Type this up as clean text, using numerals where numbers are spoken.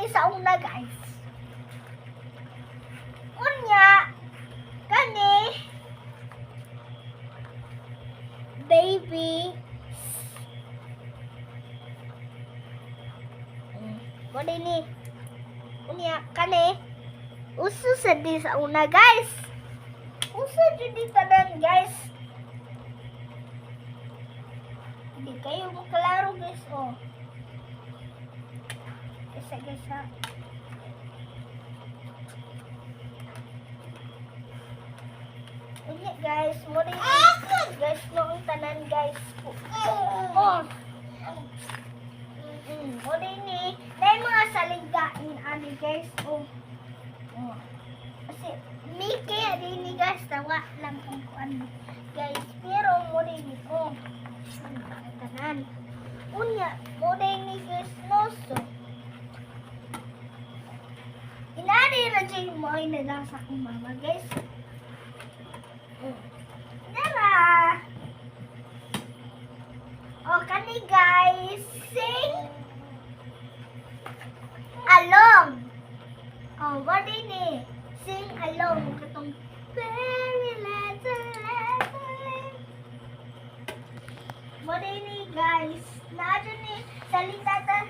ni sa una guys. Unya kani baby mo ni unya kani uso sa di sa una guys. Uso jud di tanan guys. Hindi kayo makalaro guys oh. Isa guys ha. Unya guys, mo rin guys noong tanan guys. Oh. Mo rin ni dahil mga saligain ani guys. Oh. Oh. Kasi Mickey rin ni guys tawa lang kung ano guys. Pero mo rin ni oh. Tanan. Unya mo rin ni guys noso. Inani ra jay mo ay nagasa kong mama guys. Dara. Oh, kani guys, sing along. Oh, what ini? Sing along katong very little. What ini guys? Nadyo ni salita ta